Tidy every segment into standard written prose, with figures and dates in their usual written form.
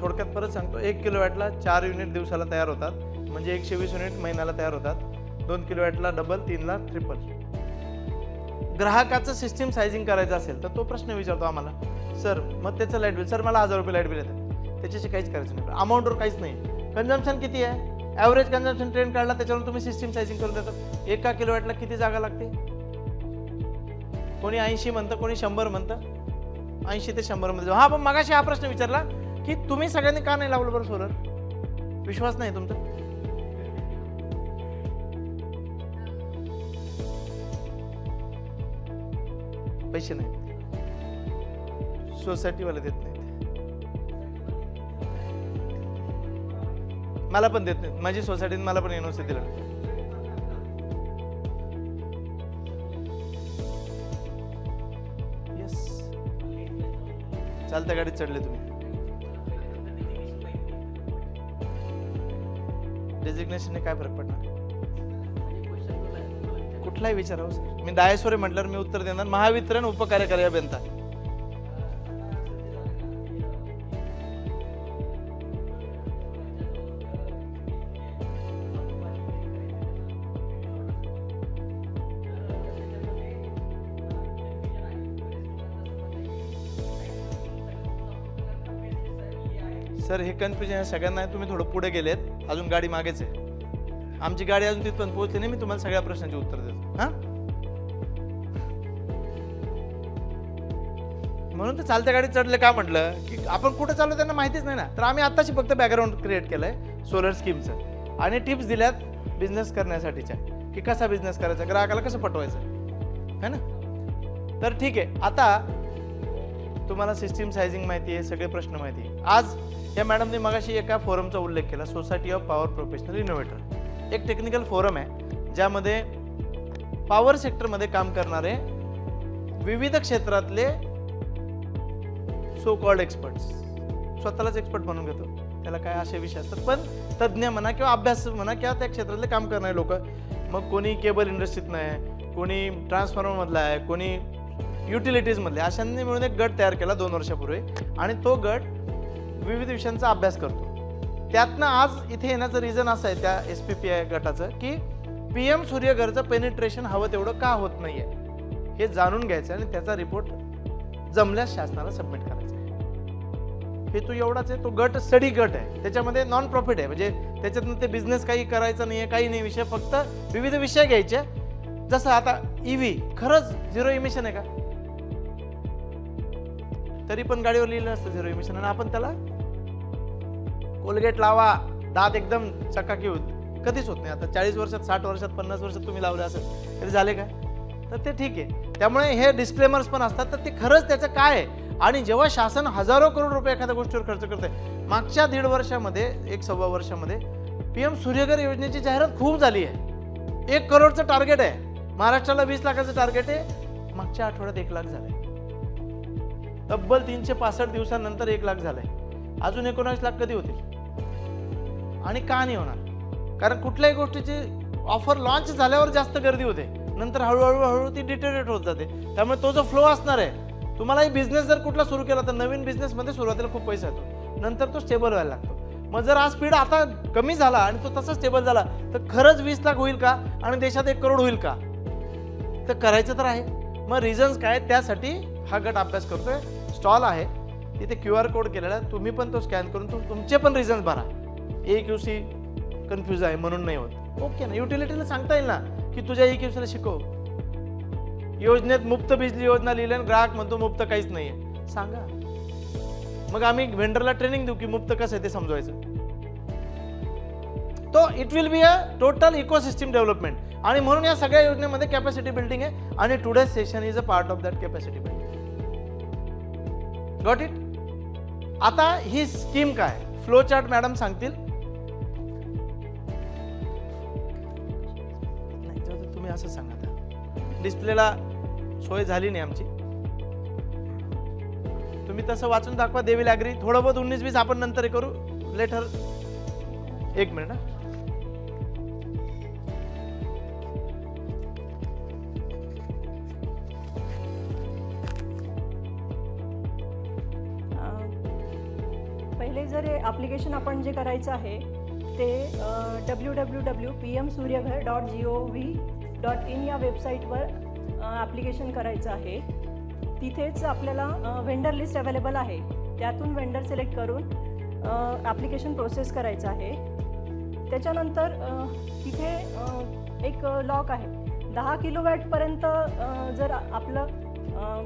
थोडक्यात परत सांगतो, 1 किलोवॅटला 4 युनिट दिवसाला तयार होतात, म्हणजे 120 युनिट महिन्याला तयार होतात. 2 किलोवॅटला डबल, 3ला ट्रिपल. ग्राहकाचं सिस्टीम सायझिंग करायचं असेल तर तो प्रश्न विचारतो आम्हाला, सर मग त्याचं लाईट बिल, सर मला 1000 रुपये लाईट बिल येतं, त्याच्याशी काहीच करायचं नाही, अमाऊंटवर काहीच नाही. कन्झम्पशन किती आहे, ॲव्हरेज कन्झम्पशन ट्रेंड काढला, त्याच्यावरून तुम्ही सिस्टीम सायझिंग करून देतात. 1 किलोवॅटला किती जागा लागते, कोणी 80 म्हणतं, कोणी 100 म्हणतं. 80 ते 100 मध्ये. हा, पण मगाशी हा प्रश्न विचारला की तुम्ही सगळ्यांनी का नाही लावलं बरं सोलर, विश्वास नाही तुमचा? पैसे नाही, सोसायटीवाले देत नाहीत, मला पण देत नाहीत. माझी सोसायटीने मला पण एनओसी दिला. येस, चालत्या गाडीत चढले तुम्ही. डेजिग्नेशनने काय फरक पडणार? कुठलाही विचारावं सर, मी दायेश्वरे म्हटल्यावर मी उत्तर देणार, महावितरण उपकार्यकारी अभियंता. सर हे कन्फ्युजन सगळ्यांना आहे, तुम्ही थोडं पुढे गेलेत, अजून गाडी मागेच आहे. आमची गाडी अजून तिथपर्यंत पोहोचली नाही, मी तुम्हाला सगळ्या प्रश्नांची उत्तर देतो. हा, म्हणून ते चालत्या गाडीत चढले का म्हटलं की आपण कुठे चाललो त्यांना माहितीच नाही ना. तर आम्ही आत्ताशी फक्त बॅकग्राऊंड क्रिएट केलंय सोलर स्कीमचं आणि टिप्स दिल्यात बिझनेस करण्यासाठीच्या, की कसा बिझनेस करायचा, ग्राहकाला कसं पटवायचं है ना. तर ठीक आहे, आता तुम्हाला सिस्टीम सायझिंग माहिती आहे, सगळे प्रश्न माहिती आहे. आज या मॅडमने मगाशी एका फोरमचा उल्लेख केला, society of power professional innovator. एक टेक्निकल फोरम आहे ज्यामध्ये पॉवर सेक्टरमध्ये काम करणारे विविध क्षेत्रातले सो कॉल्ड एक्सपर्ट्स, स्वतःलाच एक्सपर्ट म्हणून घेतो, त्याला काय असे विषय असतात, पण तज्ज्ञ म्हणा किंवा अभ्यास म्हणा किंवा त्या क्षेत्रातले काम करणारे लोक, मग कोणी केबल इंडस्ट्रीतनं आहे, कोणी ट्रान्सफॉर्मरमधला आहे, कोणी युटिलिटीजमधले, अशांनी मिळून एक गट तयार केला 2 वर्षापूर्वी आणि तो गट विविध विषयांचा अभ्यास करतो. त्यातनं आज इथे येण्याचं रिझन असं आहे त्या SPPI गटाचं की PM सूर्यघरचं पेनिट्रेशन हवं तेवढं का होत नाहीये हे जाणून घ्यायचं आणि त्याचा रिपोर्ट जमल्यास शासनाला सबमिट करायचा आहे. हे तो एवढाच आहे, तो गट स्टडी गट आहे, त्याच्यामध्ये नॉन प्रॉफिट आहे, म्हणजे त्याच्यातनं ते बिझनेस काही करायचा नाही आहे, काही नाही विषय, फक्त विविध विषय घ्यायचे. जसं आता EV खरंच झिरो इमिशन आहे का, तरी पण गाडीवर लिहिलं असतं झिरो इमिशन, आणि आपण त्याला कोलगेट लावा, दात एकदम चकाकी होत, कधीच होत नाही. आता 40 वर्षात, 60 वर्षात, 50 वर्षात तुम्ही लावले असेल तरी झाले काय, तर ते ठीक आहे. त्यामुळे हे डिस्क्लेमर्स पण असतात, तर ते खरंच त्याचं काय आहे. आणि जेव्हा शासन हजारो करोड रुपये एखाद्या गोष्टीवर खर्च करते, मागच्या 1.5 वर्षामध्ये, 1.25 वर्षामध्ये PM सूर्यघर योजनेची जाहिरात खूप झाली आहे. 1 करोडचं टार्गेट आहे, महाराष्ट्राला 20 लाखाचं टार्गेट आहे, मागच्या आठवड्यात 1 लाख झालंय, तब्बल 365 दिवसांनंतर 1 लाख झालंय. अजून 19 लाख कधी होतील आणि का नाही होणार? कारण कुठल्याही गोष्टीची ऑफर लॉन्च झाल्यावर जास्त गर्दी होते, नंतर हळूहळू ती डिटेरेट होत जाते. त्यामुळे तो जो फ्लो असणार आहे, तुम्हालाही बिझनेस जर कुठला सुरू केला तर नवीन बिझनेसमध्ये सुरुवातीला खूप पैसा येतो, नंतर तो स्टेबल व्हायला लागतो. मग जर हा स्पीड आता कमी झाला आणि तो तसा स्टेबल झाला तर खरंच 20 लाख होईल का आणि देशात 1 करोड होईल का? तर करायचं तर आहे. मग रिझन्स काय, त्यासाठी हा गट अभ्यास करतोय. स्टॉल आहे तिथे QR कोड केलेला आहे, तुम्ही पण तो स्कॅन करून तुमचे पण रिझन्स भरा. EQC कन्फ्यूज आहे म्हणून नाही होत, ओके ना. युटिलिटीला सांगता येईल ना की तुझ्या EQCला शिकव. योजनेत मुफ्त बिजली योजना लिहिली आणि ग्राहक म्हणतो मुफ्त काहीच नाहीये, सांगा. मग आम्ही व्हेंडरला ट्रेनिंग देऊ की मुफ्त कसं आहे ते समजवायचं. तो it will be a total ecosystem development. आणि म्हणून या सगळ्या योजनेमध्ये कॅपॅसिटी बिल्डिंग आहे आणि today session is a part of that capacity building. Got it. आता ही स्कीम काय, फ्लो चार्ट मॅडम सांगतील. नाही, तुम्ही असं सांगा, डिस्प्लेला सोय झाली नाही आमची, तुम्ही तसं वाचून दाखवा. They will agree. थोडं बहुत 19-20 आपण नंतर हे करू लेटर. 1 मिनिट. पहिले जर हे ॲप्लिकेशन आपण जे करायचं आहे ते www.pmsuryaghar.gov.in या वेबसाईटवर ॲप्लिकेशन करायचं आहे. तिथेच आपल्याला व्हेंडर लिस्ट अवेलेबल आहे, त्यातून व्हेंडर सिलेक्ट करून ॲप्लिकेशन प्रोसेस करायचं आहे. त्याच्यानंतर तिथे एक लॉक आहे 10 किलोवॅटपर्यंत. जर आपलं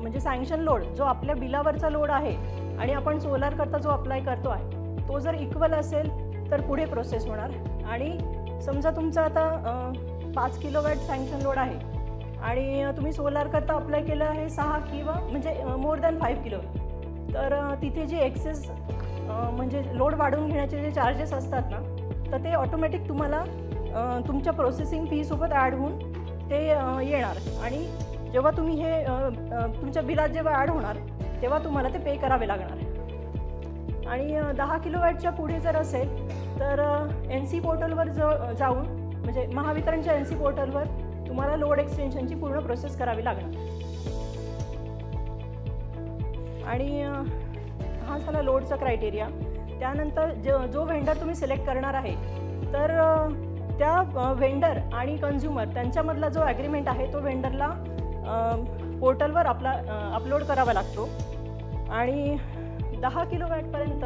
म्हणजे सँक्शन लोड जो आपल्या बिलावरचा लोड आहे आणि आपण सोलार करता जो अप्लाय करतो आहे तो जर इक्वल असेल तर पुढे प्रोसेस होणार. आणि समजा तुमचा आता 5 किलोवॅट सँक्शन लोड आहे आणि तुम्ही सोलार करता अप्लाय केलं आहे 6 किंवा म्हणजे मोर दॅन 5 किलो, तर तिथे जे एक्सेस म्हणजे लोड वाढवून घेण्याचे जे चार्जेस असतात ना, तर ते ऑटोमॅटिक तुम्हाला तुमच्या प्रोसेसिंग फीसोबत ॲड होऊन ते येणार. आणि जेव्हा तुम्ही हे तुमच्या बिलात जेव्हा ॲड होणार तेव्हा तुम्हाला ते पे करावे लागणार. आणि 10 किलोवॅटच्या पुढे जर असेल तर NC पोर्टलवर जाऊन म्हणजे महावितरणच्या NC पोर्टलवर तुम्हाला लोड एक्सटेन्शनची पूर्ण प्रोसेस करावी लागणार. आणि हा झाला लोडचा क्रायटेरिया. त्यानंतर जो व्हेंडर तुम्ही सिलेक्ट करणार आहे तर त्या व्हेंडर आणि कन्झ्युमर त्यांच्यामधला जो ॲग्रीमेंट आहे तो व्हेंडरला पोर्टलवर अपलोड करावा लागतो. आणि 10 किलोवॅटपर्यंत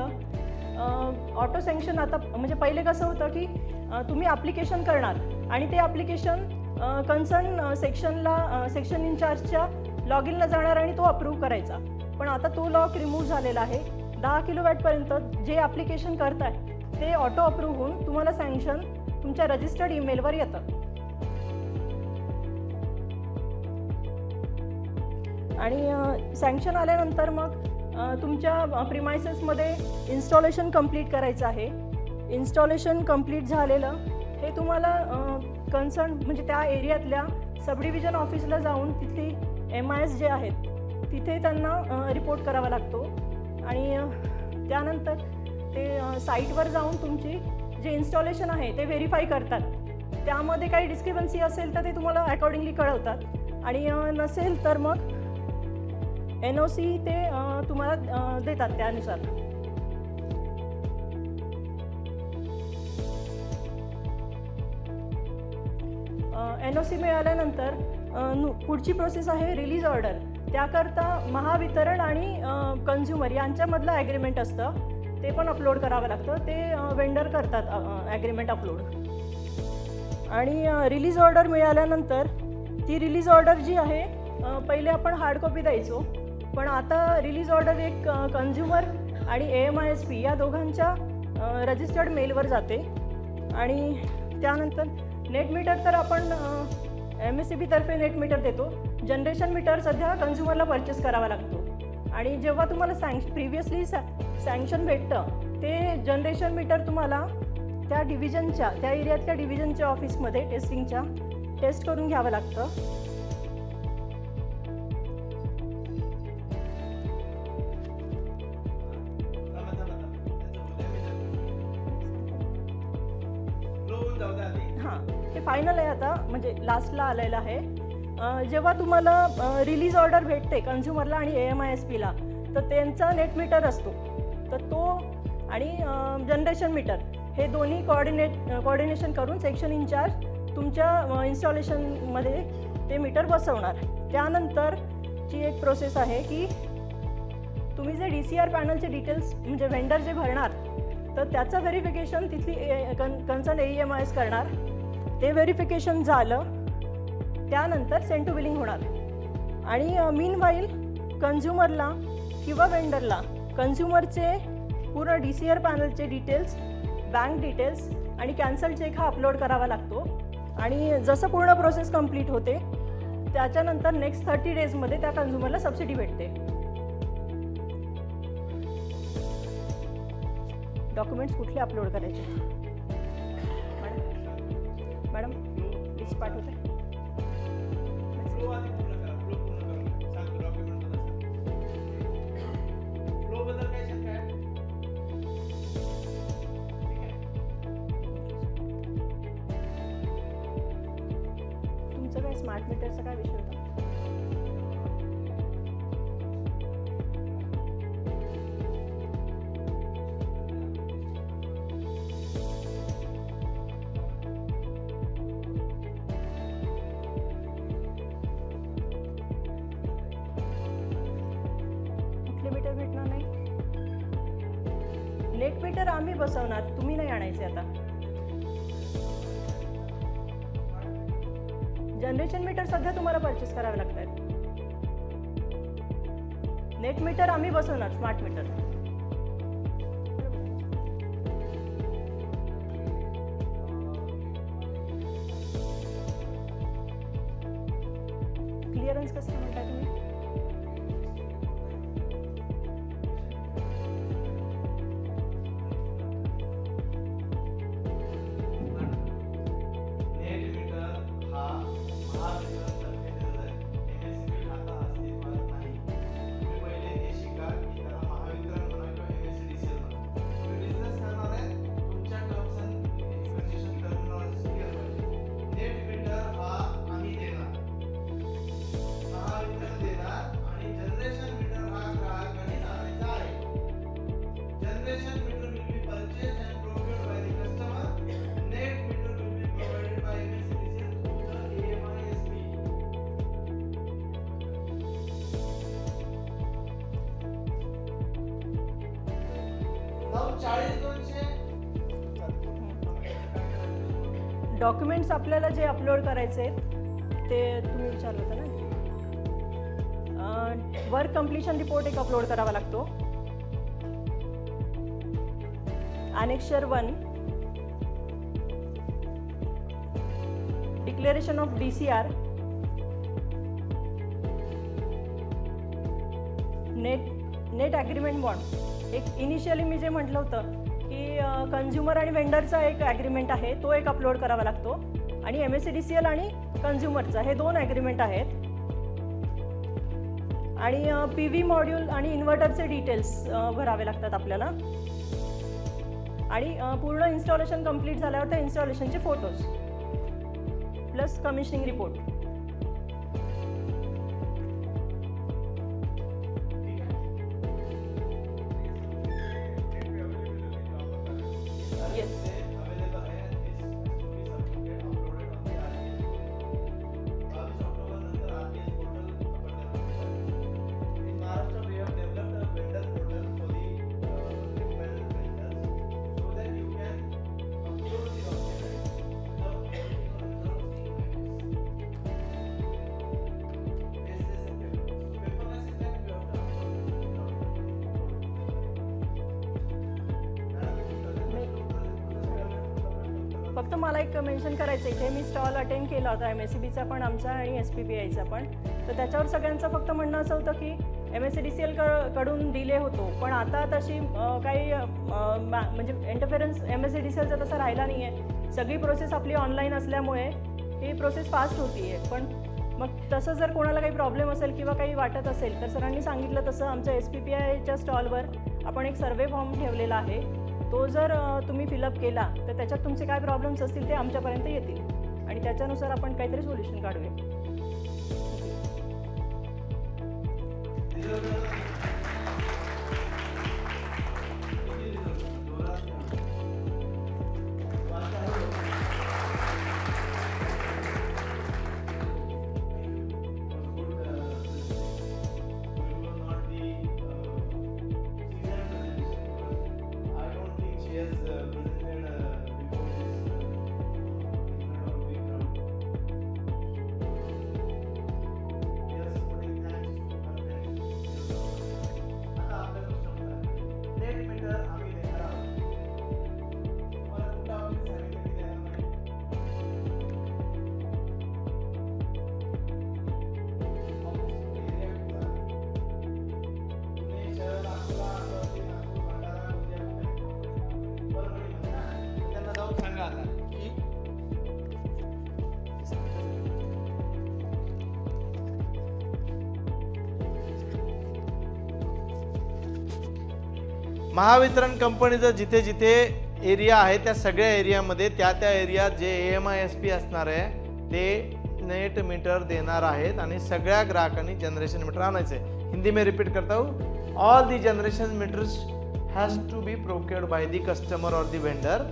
ऑटो सँक्शन आता म्हणजे पहिले कसं होतं की तुम्ही ॲप्लिकेशन करणार आणि ते ॲप्लिकेशन कन्सर्न सेक्शन इन्चार्जच्या लॉग इनला जाणार आणि तो अप्रूव्ह करायचा. पण आता तो लॉक रिमूव्ह झालेला आहे. 10 किलोवॅटपर्यंत जे ॲप्लिकेशन करताय ते ऑटो अप्रूव्ह होऊन तुम्हाला सँक्शन तुमच्या रजिस्टर्ड ईमेलवर येतं. आणि सँक्शन आल्यानंतर मग तुमच्या प्रिमायसेसमध्ये इन्स्टॉलेशन कंप्लीट करायचं आहे. इन्स्टॉलेशन कंप्लीट झालेलं हे तुम्हाला कन्सर्न म्हणजे त्या एरियातल्या सब डिव्हिजन ऑफिसला जाऊन तिथली MIS जे आहेत तिथे त्यांना रिपोर्ट करावा लागतो. आणि त्यानंतर ते साईटवर जाऊन तुमची जे इन्स्टॉलेशन आहे ते व्हेरीफाय करतात. त्यामध्ये काही डिस्क्रिपन्सी असेल तर ते तुम्हाला अकॉर्डिंगली कळवतात. आणि नसेल तर मग NOC ते तुम्हाला देतात त्यानुसार. NOC मिळाल्यानंतर पुढची प्रोसेस आहे रिलीज ऑर्डर. त्याकरता महावितरण आणि कन्झ्युमर यांच्यामधलं ॲग्रीमेंट असतं ते पण अपलोड करावं लागतं. ते वेंडर करतात ॲग्रीमेंट अपलोड. आणि रिलीज ऑर्डर मिळाल्यानंतर ती रिलीज ऑर्डर जी आहे पहिले आपण हार्ड कॉपी द्यायचो, पण आता रिलीज ऑर्डर एक कन्झ्युमर आणि AMISP या दोघांच्या रजिस्टर्ड मेलवर जाते. आणि त्यानंतर नेट मीटर तर आपण MSEB तर्फे नेट मीटर देतो. जनरेशन मीटर सध्या कन्झ्युमरला परचेस करावा लागतो. आणि जेव्हा तुम्हाला प्रिव्हियसली सँक्शन भेटतं ते जनरेशन मीटर तुम्हाला त्या डिव्हिजनच्या त्या एरियातल्या डिव्हिजनच्या ऑफिसमध्ये टेस्टिंगच्या टेस्ट करून घ्यावं लागतं. हां, हे फायनल आहे आता म्हणजे लास्टला आलेलं आहे. जेव्हा तुम्हाला रिलीज ऑर्डर भेटते कन्झ्युमरला आणि AMISPला तर त्यांचा नेट मीटर असतो, तर तो आणि जनरेशन मीटर हे दोन्ही कोऑर्डिनेशन करून सेक्शन इन्चार्ज तुमच्या इन्स्टॉलेशनमध्ये ते मीटर बसवणार. त्यानंतरची एक प्रोसेस आहे की तुम्ही जे DCR पॅनलचे डिटेल्स म्हणजे व्हेंडर जे भरणार तर त्याचं व्हेरिफिकेशन तिथली कन्सर्न AEMIS करणार. ते व्हेरिफिकेशन झालं त्यानंतर सेंड टू बिलिंग होणार. आणि मीनवाईल कन्झ्युमरला किंवा वेंडरला कन्झ्युमरचे पूर्ण DCR पॅनलचे डिटेल्स, बँक डिटेल्स आणि कॅन्सल चेक हा अपलोड करावा लागतो. आणि जसं पूर्ण प्रोसेस कंप्लीट होते त्याच्यानंतर नेक्स्ट 30 डेजमध्ये त्या कन्झ्युमरला सबसिडी भेटते. डॉक्युमेंट्स कुठले अपलोड करायचे मॅडम लिस्ट पाठवते. तुमचं काय स्मार्ट मीटरचा काय विषय होता? नेट मीटर आम्ही बसवणार, तुम्ही नाही आणायचे आता. जनरेशन मीटर सध्या तुम्हाला परचेस करावे लागत आहेत. नेट मीटर आम्ही बसवणार, स्मार्ट मीटर. क्लिअरन्स कसं म्हणताय तुम्ही? डॉक्युमेंट्स आपल्याला जे अपलोड करायचे आहेत ते तुम्ही विचारलं होतं ना. वर्क कम्प्लिशन रिपोर्ट एक अपलोड करावा लागतो. ॲनेक्शर 1, declaration of DCR, net agreement bond. एक इनिशियली मी जे म्हटलं होतं की कन्झ्युमर आणि वेंडरचा एक ॲग्रीमेंट आहे, तो एक अपलोड करावा लागतो. आणि MSCDCL आणि कन्झ्युमरचा हे 2 ॲग्रीमेंट आहेत. आणि PV मॉड्यूल आणि इन्व्हर्टरचे डिटेल्स भरावे लागतात आपल्याला. आणि पूर्ण इन्स्टॉलेशन कंप्लीट झाल्यावर त्या इन्स्टॉलेशनचे फोटोज प्लस कमिशनिंग रिपोर्ट. फक्त मला एक मेन्शन करायचं इथे, मी स्टॉल अटेंड केला होता MSCBचा पण आमचा आणि SPPIचा पण. तर त्याच्यावर सगळ्यांचं फक्त म्हणणं असं होतं की MSCDCL कडून डिले होतो, पण आता तशी काही म्हणजे इंटरफेरन्स MSCDCLचा तसा राहिला नाही आहे. सगळी प्रोसेस आपली ऑनलाईन असल्यामुळे ही प्रोसेस फास्ट होती आहे. पण मग तसं जर कोणाला काही प्रॉब्लेम असेल किंवा काही वाटत असेल तर सरांनी सांगितलं तसं आमच्या SPPIच्या स्टॉलवर आपण एक सर्वे फॉर्म ठेवलेला आहे. तो जर तुम्ही फिलअप केला तर त्याच्यात तुमचे काय प्रॉब्लेम्स असतील ते आमच्यापर्यंत येतील आणि त्याच्यानुसार आपण काहीतरी सोल्युशन काढूया. महावितरण कंपनीचं जिथे जिथे एरिया आहे त्या सगळ्या एरियामध्ये त्या एरियात जे AMISP असणार आहे ते नेट मीटर देणार आहेत आणि सगळ्या ग्राहकांनी जनरेशन मीटर आणायचं आहे. हिंदी में रिपीट करता हूँ, all the generation meters has to be procured by the customer और the vendor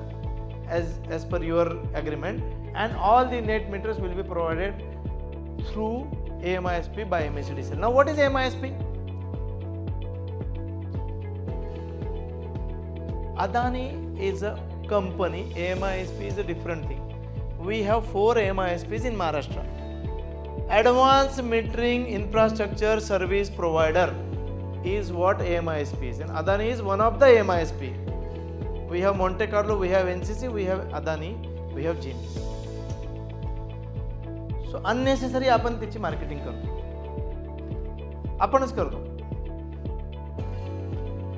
as per your agreement, and all the net meters will be provided through AMISP by MSCDCL. Now what is AMISP? Adani is a company. AMISP is a different thing. We have 4 AMISPs in Maharashtra. Advanced Metering Infrastructure Service Provider is what AMISP is, and Adani is one of the AMISP. We have Monte Carlo, we have NCC, we have Adani, we have Genius. So unnecessary आपण त्याची marketing करतो, आपणच करतो.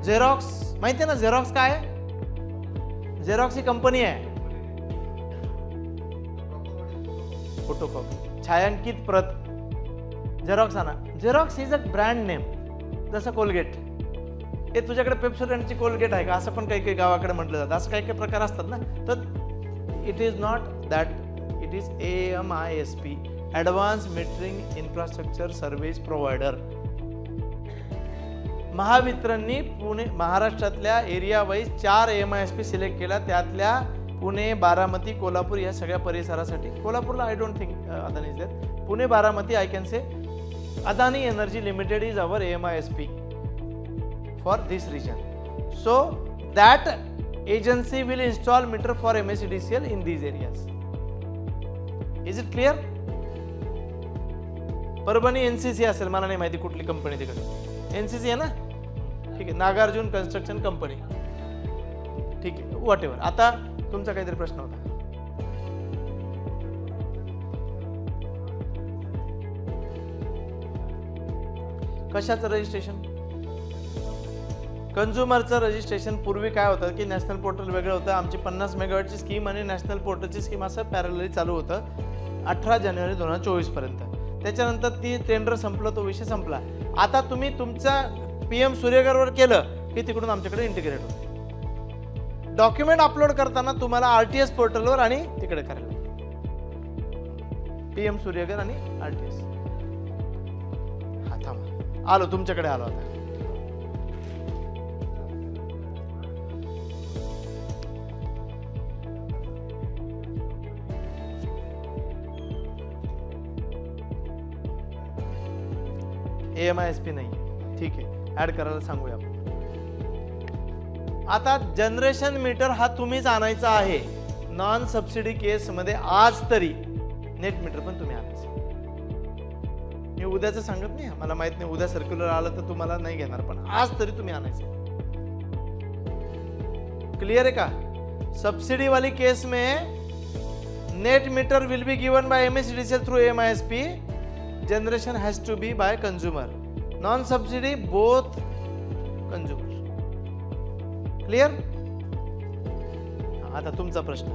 Xerox माहिती आहे ना, Xerox काय आहे? झेरॉक्स ही कंपनी आहे. फोटोकॉपी, छायांकित प्रत, झेरॉक्स आणा. Xerox is a brand name. जसं कोलगेट, हे तुझ्याकडे पेप्सोडंटची कोलगेट आहे का, असं पण काही काही गावाकडे म्हटलं जातं. असं काही काही प्रकार असतात ना. तर it is not that, it is AMISP, advance metering infrastructure service provider. महावितरणनी पुणे महाराष्ट्रातल्या एरिया वाईज 4 AMISP सिलेक्ट केला. त्यातल्या पुणे, बारामती, कोल्हापूर या सगळ्या परिसरासाठी. कोल्हापूरला I don't think Adani is there. Pune, Baramati I can say Adani Energy Limited is our AMISP for this region. So that agency will install meter for MSEDCL in these areas. Is it clear? Parbhani NCC असेल, मला नाही माहिती कुठली company तिकडे. NCC आहे ना, ठीक आहे. नागार्जुन कन्स्ट्रक्शन कंपनी, ठीक आहे. What ever. आता तुमचा काहीतरी प्रश्न होता. कशाचं रजिस्ट्रेशन? कन्झ्युमरचं रजिस्ट्रेशन. पूर्वी काय होतं की नॅशनल पोर्टल वेगळं होतं. आमची 50 मेगावॅटची स्कीम आणि नॅशनल पोर्टलची स्कीम असं पॅरलली चालू होतं 18 जानेवारी 2024 पर्यंत. त्याच्यानंतर ती टेंडर संपलं, तो विषय संपला. आता तुम्ही तुमचा PM सूर्यगरवर केलं की तिकडून आमच्याकडे इंटिग्रेट होतं. डॉक्युमेंट अपलोड करताना तुम्हाला RTS पोर्टलवर आणि तिकडे करायला, PM सूर्यगर आणि RTS. आलो तुमच्याकडे आलो. आता AMISP नाही, ठीक आहे. ऍड करायला सांगूया आपण. आता जनरेशन मीटर हा तुम्हीच आणायचा आहे. नॉन सबसिडी केस मध्ये आज तरी नेट मीटर पण तुम्ही आणायचं. मी उद्याचं सांगत नाही, मला माहित नाही उद्या सर्क्युलर आलं तर तुम्हाला नाही घेणार, पण आज तरी तुम्ही आणायचं. क्लियर आहे का? सबसिडी वाली केस में net meter will be given by MSEDCL through AMISP. Generation has to be by consumer. Non subsidy both consumer. Clear? आता तुमचा प्रश्न.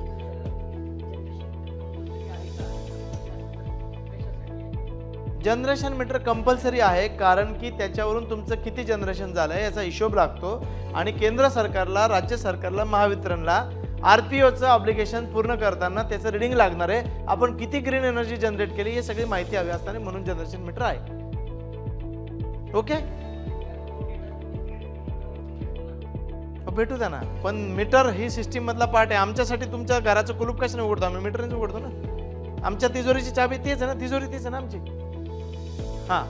जनरेशन मीटर कंपल्सरी आहे, कारण की त्याच्यावरून तुमचं किती जनरेशन झालंय याचा हिशोब लागतो. आणि केंद्र सरकारला, राज्य सरकारला, महावितरणला RPOचं ऑब्लिगेशन पूर्ण करताना त्याचं रिडिंग लागणार आहे. आपण किती ग्रीन एनर्जी जनरेट केली हे सगळी माहिती हवी असताना, म्हणून जनरेशन मीटर आहे. ओके, भेटू द्या ना. पण मीटर ही सिस्टीम मधला पार्ट आहे. आमच्यासाठी तुमच्या घराचं कुलूप कशाने उघडतो? आम्ही मीटरने उघडतो ना. आमच्या तिजोरीची चाबी तीच आहे ना, तिजोरी तीच आहे ना आमची. हाँ,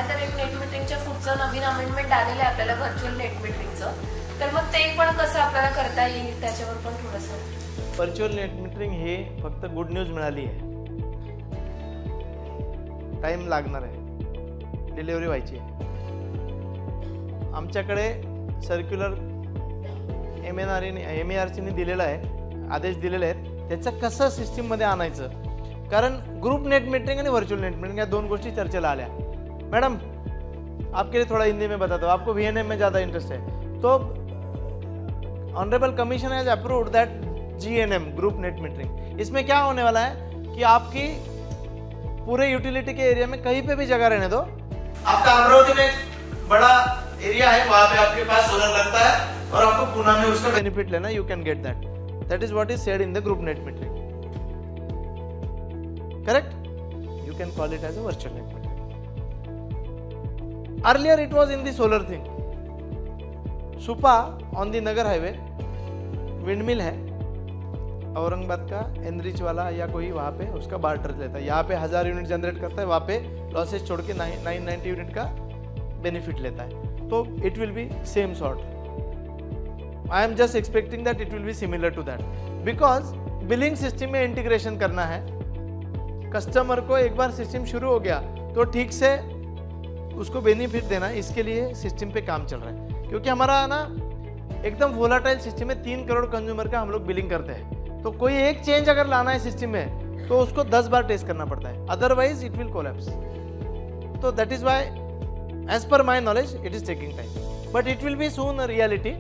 तर एक नेट मीटरिंगच्या पुढचं नवीन अमेंडमेंट आलेलं आहे आपल्याला व्हर्च्युअल नेट मीटरिंगचं. तर मग ते पण कसं आपल्याला करता येईल त्याच्यावर पण थोडंसं. व्हर्च्युअल नेट मीटरिंग हे फक्त गुड न्यूज मिळाली आहे. टाइम लागणार आहे, डिलिव्हरी व्हायची आहे. आमच्याकडे सर्क्युलर MERCने दिलेला आहे, आदेश दिलेले आहेत. त्याचं कसं सिस्टीममध्ये आणायचं, कारण ग्रुप नेट मीटरिंग आणि व्हर्चुअल नेट मीटरिंग या दोन गोष्टी चर्चेला आल्या. मैडम आपके लिए थोड़ा हिंदी में बताता हूँ, आपको VNM में ज़्यादा इंटरेस्ट है तो honourable commission has approved that GNM group net metering. इसमें क्या होने वाला है कि आपकी पूरे यूटिलिटी के एरिया में कहीं पे भी जगह रहने दो, आपका अमरावती में एक बड़ा एरिया है, वहां पे आपके पास सोलर लगता है और आपको पुणे में उसका बेनिफिट लेना, you can get that. That is what is said in the group net metering. Correct? You can call it as a virtual net metering. Earlier it was in the solar thing. Supa on the Nagar highway windmill है, औरंगाबाद का enrich वाला या कोई वहाँ पे उसका barter लेता है. यहाँ पे 1000 यूनिट जनरेट करता है, वहाँ पे लॉसेस छोड़ के 990 यूनिट का बेनिफिट लेता है. तो it will be same sort. I am just expecting that it will be similar to that, because billing system में इंटीग्रेशन करना है. कस्टमर को एक बार सिस्टम शुरू हो गया तो ठीक से उसको बेनिफिट देना, इसके लिए सिस्टम पे काम चल रहा है. क्योंकि हमारा ना एकदम वोलाटाइल सिस्टम है, 3 करोड़ कंज्यूमर का हम लोग बिलिंग करते हैं. तो कोई एक चेंज अगर लाना है सिस्टम में तो उसको 10 बार टेस्ट करना पड़ता है, अदरवाइज इट विल कोलैप्स. तो that is why as per my knowledge it is taking time, but it will be soon a reality.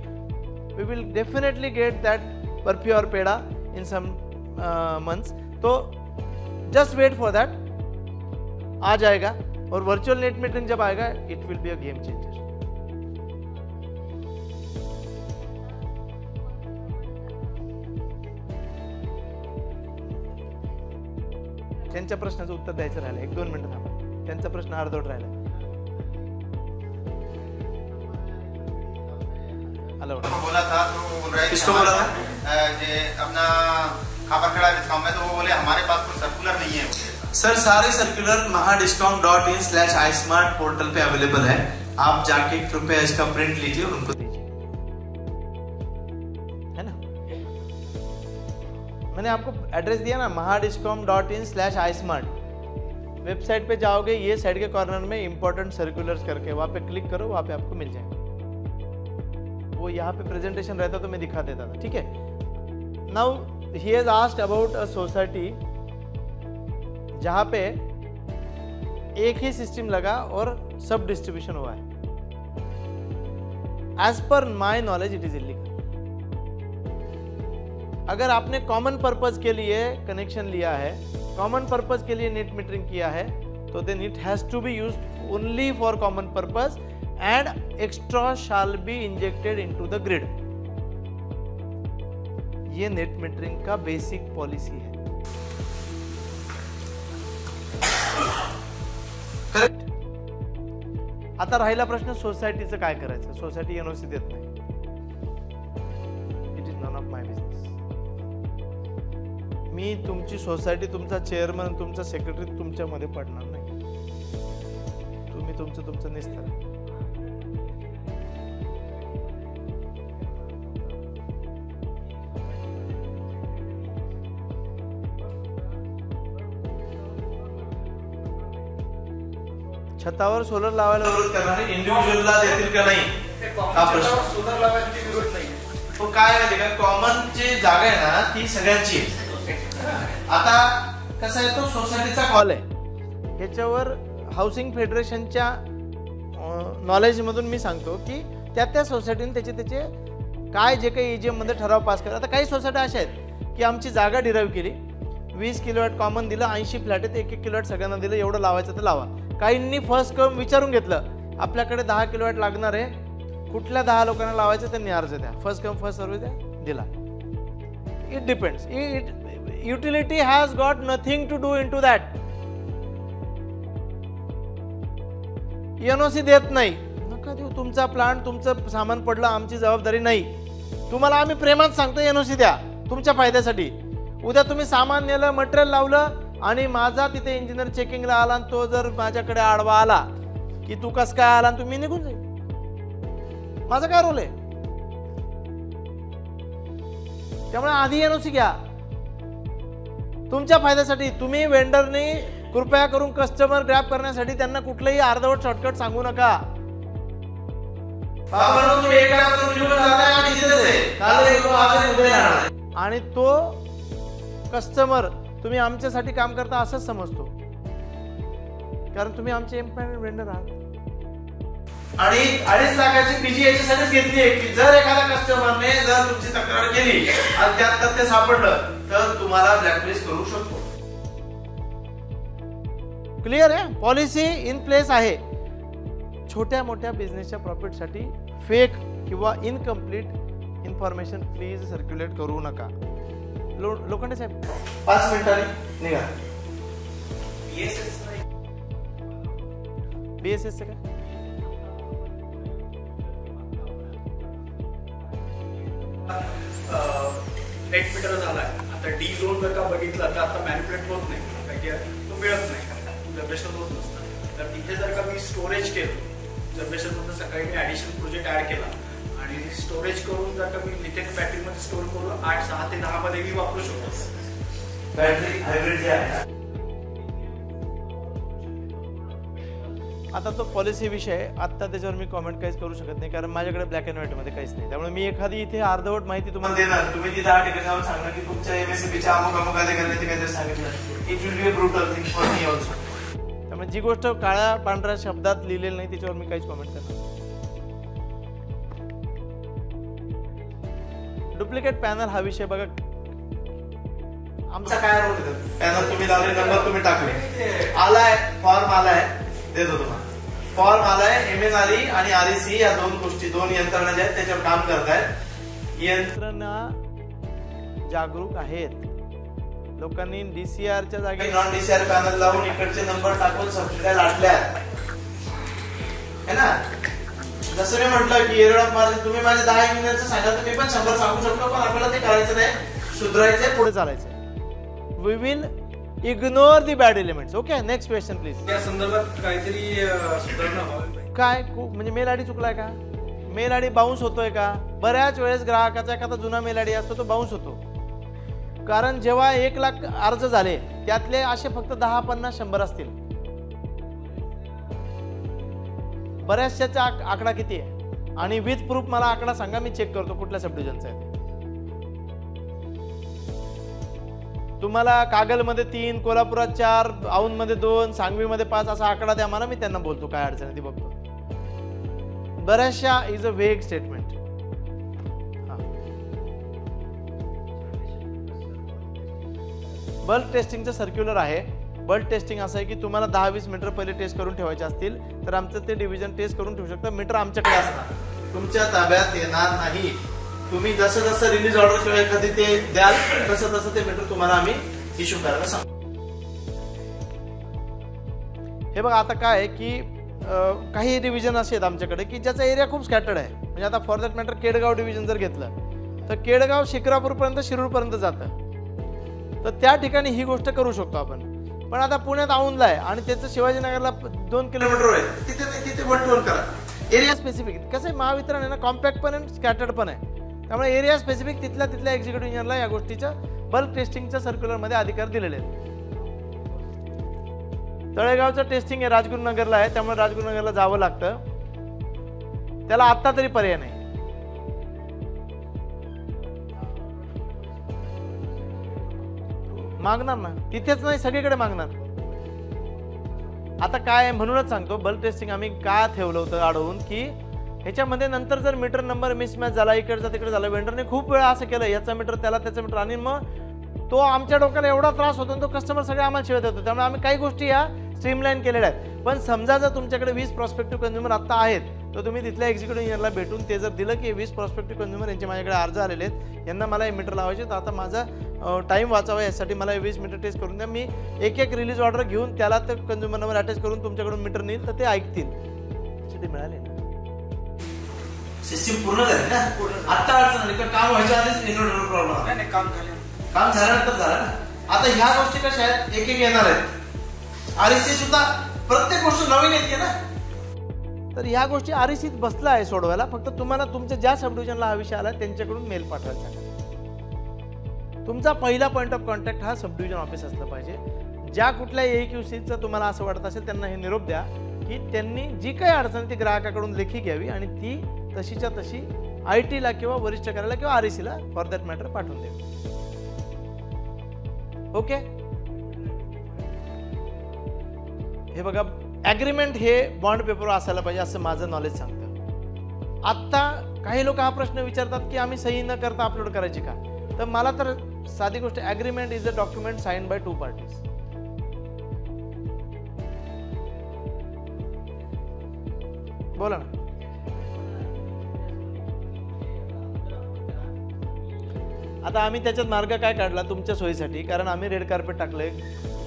We will definitely get that barfi और पेड़ा इन सम मंथ्स. तो just wait for that, आ जाएगा. और virtual net metering जब आएगा it will be a game changer. त्यांच्या प्रश्नाचं उत्तर द्यायचं राहिलं, 1-2 मिनिटं थांबा. त्यांचा प्रश्न अर्धवट राहिला. बोला था तो बोल रहे किसको बोला था? अपना खापरखेड़ा डिस्काउंट में, तो वो बोले हमारे पास कोई सर्कुलर नहीं है. सर सारे सर्कुलर mahadiscount.in/ismart पोर्टल पे अवेलेबल है. आप जाके कृपया इसका प्रिंट लीजिए और उनको दीजिए, है ना. मैंने आपको एड्रेस दिया ना, mahadiscount.in/ismart. वेबसाइट पे जाओगे, ये साइड के कॉर्नर में इंपॉर्टेंट सर्कुलर्स करके वहाँ पे क्लिक करो, वहाँ पे आपको मिल जाएगा. वो यहाँ पे प्रेजेंटेशन रहता तो मैं दिखा देता था. ठीक है. Now he has asked about a society जहाँ पे एक ही सिस्टम लगा और सब डिस्ट्रीब्यूशन हुआ है. Age per my knowledge it is illegal. अगर आपने कॉमन पर्पज के लिए कनेक्शन लिया है, कॉमन पर्पज के लिए नेट मीटरिंग किया है, तो then it has to be used only for common purpose and extra shall be injected into the grid. ये नेट मीटरिंग का बेसिक पॉलिसी है. करेक्ट. आता राहिला प्रश्न सोसायटीचं काय करायचं. सोसायटी NOC देत नाही. It is none of my business. मी तुमची सोसायटी, तुमचा चेअरमन, तुमचा सेक्रेटरी तुमच्यामध्ये पडणार नाही. तुम्ही तुमचं निस्तर. छतावर सोलर लावायला विरोध करणारे इंडिव्हिज्युअलला देतील का नाही, हा प्रश्न. सोलर लावायची विरोध नाही. तो काय माहिती का, कॉमन जी जागा आहे ना ती सगळ्यांची आहे. आता कसं आहे, तो सोसायटीचा कॉल आहे. याच्यावर हाऊसिंग फेडरेशनच्या नॉलेज मधून मी सांगतो की त्या सोसायटीने त्याचे काय जे काही EGM मध्ये ठराव पास करा. आता काही सोसायटी अशा आहेत की आमची जागा डिराईव्ह केली, 20 किलोवॅट कॉमन दिलं, 80 फ्लॅट आहेत, 1-1 किलोवॅट सगळ्यांना दिलं, एवढं लावायचं तर लावा. काहींनी फर्स्ट कम विचारून घेतलं, आपल्याकडे 10 किलोवॅट लागणार आहे, कुठल्या 10 लोकांना लावायचं त्यांनी अर्ज द्या, फर्स्ट कम फर्स्ट सर्व्हिस द्या, दिला. It depends. Utility has got nothing to do into that. NOC देत नाही, नका देऊ. तुमचा प्लांट, तुमचं सामान पडलं, आमची जबाबदारी नाही. तुम्हाला आम्ही प्रेमात सांगतो NOC द्या तुमच्या फायद्यासाठी. उद्या तुम्ही सामान नेलं, मटेरियल लावलं आणि माझा तिथे इंजिनियर चेकिंगला आला आणि तो जर माझ्याकडे आडवा आला की तू कस काय आला, तुम्ही निघून जाईल. माझा काय रोल आहे. त्यामुळे आधी एनओसी घ्या तुमच्या फायद्यासाठी. तुम्ही वेंडरने कृपया करून कस्टमर ग्रॅब करण्यासाठी त्यांना कुठलंही अर्धवट शॉर्टकट सांगू नका. आणि तो कस्टमर तुम्ही आमच्यासाठी काम करता असंच समजतो, कारण तुम्ही आमचे एम्प्लॉयमेंट वेंडर आहात. आणि 2.5 लाखाची पीजी याच्यासाठीच घेतली आहे की जर एखाद्या कस्टमरने जर तुमची तक्रार केली आणि त्यात ते सापडलं तर तुम्हाला ब्लॅकलिस्ट करू शकतो. क्लिअर आहे? पॉलिसी इन प्लेस आहे. छोट्या मोठ्या बिझनेसच्या प्रॉफिटसाठी फेक किंवा इनकम्प्लीट इन्फॉर्मेशन प्लीज सर्क्युलेट करू नका. लोखंडे साहेब 5 मिनिटांनी निघा. BSS काय? नेट मीटर झालाय. आता डी झोन जर का बघितलं तर आता मॅनिप्युलेट होत नाही, कारण की तो मिळत नाही, जनरेशन होत नसतं. तर तिथे जर का मी स्टोरेज केलं, जनरेशन मधून सकाळी मी ऍडिशनल प्रोजेक्ट ऍड केला आणि स्टोरेज करून जर का मी लिथियम बॅटरीमध्ये स्टोर करून 6 ते 10 मध्ये मी वापरू शकतो. बॅटरी हायब्रिड जे आहे. आता तो पॉलिसी विषय आता त्याच्यावर मी कॉमेंट काहीच करू शकत नाही, कारण माझ्याकडे ब्लॅक अँड व्हाईट मध्ये काहीच नाही. त्यामुळे मी एखादी इथे अर्धवट माहिती तुम्हाला देणार, तुम्ही तिथे 10 ठिकाणी जाऊन सांगणार की तुमच्या MSCBच्या अमुक अधिकाऱ्यांनी काहीतरी सांगितलं. It will be a brutal thing for me also. त्यामुळे जी गोष्ट काळ्या पांढऱ्या शब्दात लिहिलेली नाही त्याच्यावर मी काहीच कॉमेंट करणार. डुप्लिकेट पॅनल हा विषय बघा, आमचा काय रोल आहे? पॅनल तुम्ही लावले, नंबर तुम्ही टाकले, आलाय फॉर्म आलाय, देतो तुम्हाला फॉर्म आलाय. MS आली आणि REC या दोन गोष्टी, दोन यंत्रणा ज्या आहेत त्याच्यावर काम करतायत. यंत्रणा जागरूक आहेत. लोकांनी DCRच्या जागी नॉन DCR पॅनल लावून इकडचे नंबर टाकून सबसिड्या लाटल्या है ना. जसं मी म्हटलं की एरड ऑफ मार्जिन तुम्ही माझे 10 इंजिनियरचं सांगा तर मी पण 100 सांगू शकतो, पण आपल्याला ते करायचं नाही, सुधारायचंय, पुढे चालायचंय. We will ignore the bad elements. Okay, next question please. या संदर्भात काहीतरी सुधारणा व्हावी. काय म्हणजे मेल आयडी चुकलाय का? मेल आयडी बाउन्स होतोय का? बऱ्याच वेळेस ग्राहकाचा एखादा जुना मेल आयडी असतो तो बाउन्स होतो, कारण जेव्हा 1 लाख अर्ज झाले त्यातले असे फक्त 10, 50, 100 असतील. बऱ्याचशाचा आकडा किती आहे आणि विथ प्रूफ मला आकडा सांगा, मी चेक करतो कुठल्या सब डिव्हिजनचा आहे. तुम्हाला कागलमध्ये 3, कोल्हापुरात 4, औंधमध्ये 2, सांगवीमध्ये 5 असा आकडा द्या मला, मी त्यांना बोलतो काय अडचण आहे ती बघतो. बऱ्याचशा इज अ वेग स्टेटमेंट. बल्क टेस्टिंगचं सर्क्युलर आहे. बल्क टेस्टिंग असं आहे की तुम्हाला 10-20 मीटर पहिले टेस्ट करून ठेवायचे असतील तर आमचं ते डिव्हिजन टेस्ट करून ठेवू शकतं. मीटर आमच्याकडे असणार, तुमच्या ताब्यात येणार नाही. तुम्ही जसं जसं रिलीज ऑर्डर किंवा एखादी ते द्याल तसं तसं ते मीटर तुम्हाला आम्ही इश्यू करायला सांगू. हे बघा आता काय आहे की काही डिव्हिजन असे आहेत आमच्याकडे की ज्याचा एरिया खूप स्कॅटर्ड आहे. म्हणजे आता for that matter Kedgaon division जर घेतलं तर केडगाव शिक्रापूरपर्यंत, शिरूरपर्यंत जातं. तर त्या ठिकाणी ही गोष्ट करू शकतो आपण. पण आता पुण्यात औंधला आहे आणि त्याचं शिवाजीनगरला 2 किलोमीटर आहे, तिथे 1 टोल करा. एरिया स्पेसिफिक कसं आहे, महावितरण आहे ना, कॉम्पॅक्ट पण आहे, स्कॅटर्ड पण आहे. त्यामुळे एरिया स्पेसिफिक तिथल्या एक्झिक्युटिव्ह इंजिनियरला या गोष्टीच्या बल्क टेस्टिंगच्या सर्क्युलरमध्ये अधिकार दिलेले आहेत. तळेगावचं टेस्टिंग आहे राजगुरुनगरला आहे, त्यामुळे राजगुरुनगरला जावं लागतं. त्याला आता तरी पर्याय नाही. मागणार ना, तिथेच नाही सगळीकडे मागणार. आता काय म्हणूनच सांगतो, बल्क टेस्टिंग आम्ही का ठेवलं होतं अडवून की ह्याच्यामध्ये नंतर जर मीटर नंबर मिसमॅच झाला, इकडचा तिकडे झाला, वेंडरने खूप वेळा असं केलं, याचा मीटर त्याला, त्याचा मीटर, आणि मग तो आमच्या डोक्याला एवढा त्रास होतो, तो कस्टमर सगळे आम्हाला शिवत होतो. त्यामुळे आम्ही काही गोष्टी या स्ट्रीमलाईन केलेल्या आहेत. पण समजा जर तुमच्याकडे 20 प्रॉस्पेक्टिव्ह कंझ्युमर आता आहेत तर तुम्ही तिथल्या एक्झिक्युटिव्ह इंजिनियरला भेटून ते जर दिलं की 20 प्रॉस्पेक्टिव्ह कंझ्युमर यांचे माझ्याकडे अर्ज आलेले आहेत, यांना मला हे मीटर लावायचे, तर आता माझा टाइम वाचावा यासाठी मला 20 मीटर टेस्ट करून द्या. मी एक रिलीज ऑर्डर घेऊन त्याला तर कंझ्युमर नंबर अटॅच करून तुमच्याकडून मीटर नेईल, तर ते ऐकतील. ते मिळाले ना, सिस्टीम पूर्ण झाली ना. आता अडचण आली का काम व्हायच्या आधीच इन्व्हर्टर प्रॉब्लेम नाही, काम झाल्यानंतर झालं ना. आता ह्या गोष्टी कशा आहेत, एक येणार आहेत. REC सुद्धा प्रत्येक गोष्ट नवीन येते ना. तर ह्या गोष्टी RECत बसला आहे सोडवायला. फक्त तुम्हाला तुमच्या ज्या सब डिव्हिजनला हा विषय आला त्यांच्याकडून मेल पाठवायचा. तुमचा पहिला पॉईंट ऑफ कॉन्टॅक्ट हा सब डिव्हिजन ऑफिस असलं पाहिजे. ज्या कुठल्या AQCचं तुम्हाला असं वाटत असेल त्यांना हे निरोप द्या की त्यांनी जी काही अडचण ती ग्राहकाकडून लेखी घ्यावी आणि ती तशीच्या तशी IT ला किंवा वरिष्ठ कार्यालयाला किंवा REC ला फॉर दॅट मॅटर पाठवून द्यावी. ओके. हे बघा, ॲग्रीमेंट हे बॉन्ड पेपरवर असायला पाहिजे असं माझं नॉलेज सांगतं. आत्ता काही लोक हा प्रश्न विचारतात की आम्ही सही न करता अपलोड करायची का. तर मला तर साधी गोष्ट, agreement is a document signed by 2 parties. बोला ना. आता आम्ही त्याच्यात मार्ग काय काढला तुमच्या सोयीसाठी, कारण आम्ही रेड कार्पेट टाकलंय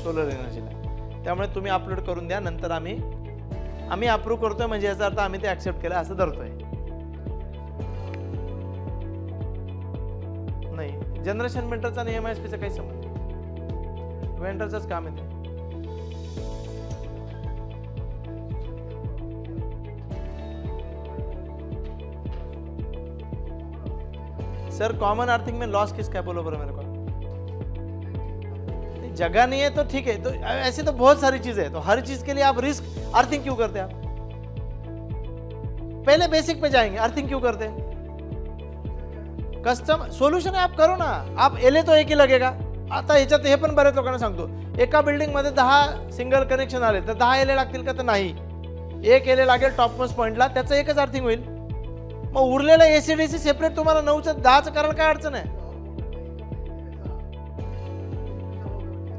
सोलर एनर्जीला. त्यामुळे तुम्ही अपलोड करून द्या, नंतर आम्ही अप्रूव्ह करतोय म्हणजे याचा अर्थ आम्ही ते ऍक्सेप्ट केलं असं धरतोय. नाही, जनरेशन मेंटरचा आणि MISPचा काही संबंध नाही, वेंडरचंच काम आहे ते. सर कॉमन अर्थिंग में लॉस किसका है, बोलो बरो मेरे को. जगह नहीं है तो ठीक है, तो ऐसे तो बहुत सारी चीजें है, तो हर चीज के लिए आप रिस्क अर्थिंग क्यों करते हैं आप. पहले बेसिक पे जाएंगे, अर्थिंग क्यों करते हैं. कस्टम सोल्यूशन है, आप करो ना. आप एले तो एक ही लगेगा. आता ह्याच्यात हे पण बऱ्याच लोकांना सांगतो, एका बिल्डिंग मध्ये 10 सिंगल कनेक्शन आले तर 10 एले लागतील का, तर नाही. एक एले लागेल टॉपमोस्ट पॉइंटला, त्याचं एकच अर्थिंग होईल. मग उरलेलं ACDC सेपरेट तुम्हाला 9चं 10चं करायला काय अडचण आहे.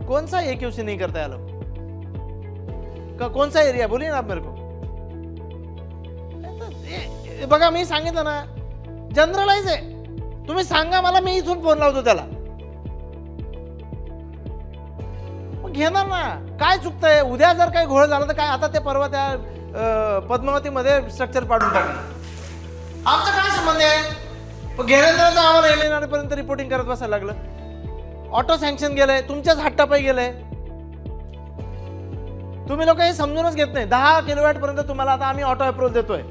कौन सा AQC नहीं करता है लोग का, कौन सा एरिया बोलिए ना आप मेरे को. बघा मी सांगितलं ना, जनरलाइज आहे. तुम्ही सांगा मला, मी इथून फोन लावतो त्याला. मग घेणार ना. काय चुकतंय. उद्या जर काही घोळ झाला तर काय, आता ते परवा त्या पद्मावती मध्ये स्ट्रक्चर पाडून टाकलं, आमचा काय संबंध आहे. घेण्याचं आम्हाला येणाऱ्यापर्यंत रिपोर्टिंग करत बसायला लागलं. ऑटो सँक्शन गेलंय, तुमच्याच हट्टापायी गेलंय. तुम्ही लोक हे समजूनच घेत नाही. 10 किलोवॅट पर्यंत तुम्हाला आता आम्ही ऑटो अप्रूव्हल देतोय.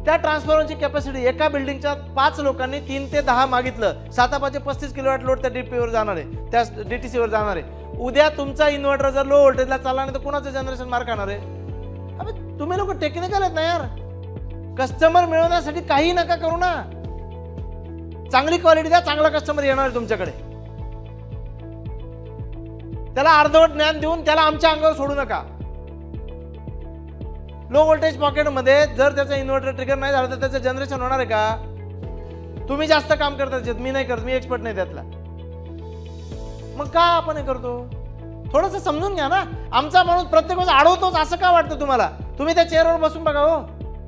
त्या ट्रान्सफॉर्मरची कॅपॅसिटी एका बिल्डिंगच्या 5 लोकांनी 3 ते 10 मागितलं. 7-5 35 किलोवॅट लोड त्या DP वर जाणार आहे, त्या DTC वर जाणार आहे. उद्या तुमचा इन्व्हर्टर जर लो व्होल्टेजला चालला नाही तर कुणाचं जनरेशन मार खाणार आहे. अबे तुम्ही लोक टेक्निकल आहेत ना यार. कस्टमर मिळवण्यासाठी काही नका करू ना. चांगली क्वालिटी द्या, चांगला कस्टमर येणार आहे तुमच्याकडे. त्याला अर्धवट ज्ञान देऊन त्याला आमच्या अंगावर सोडू नका. लो व्होल्टेज पॉकेट मध्ये जर त्याचा इन्व्हर्टर ट्रिगर नाही झाला तर त्याचं जनरेशन होणार आहे का. तुम्ही जास्त काम करता, मी नाही करत, मी एक्सपर्ट नाही त्यातला. मग का आपण हे करतो. थोडंसं समजून घ्या ना. आमचा माणूस प्रत्येक वेळेस अडवतोच असं का वाटतं तुम्हाला. तुम्ही त्या चेअरवर बसून बघा. हो,